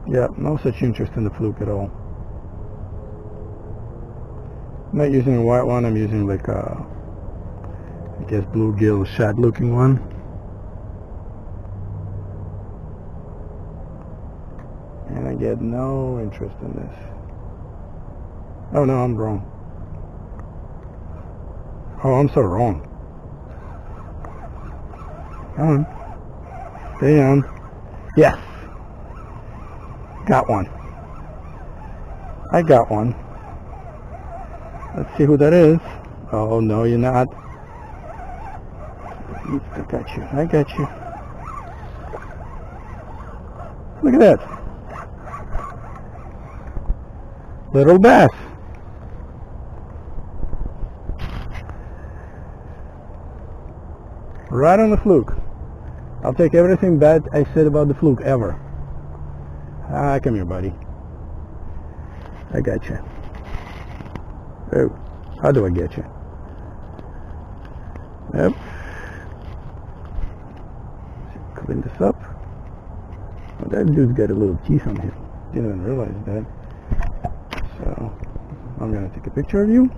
Yeah, no such interest in the fluke at all. I'm not using a white one, I'm using like a, I guess, bluegill shad looking one. And I get no interest in this. Oh no, I'm wrong. Oh, I'm so wrong. Come on. Stay on. Yes! Got one. I got one. Let's see who that is. Oh no, you're not. I got you. I got you. Look at that. Little bass. Right on the fluke. I'll take everything bad I said about the fluke ever. Ah, come here, buddy. I got you. Oh, how do I get you? Yep. Clean this up. Oh, that dude's got a little teeth on him. Didn't even realize that. So, I'm gonna take a picture of you.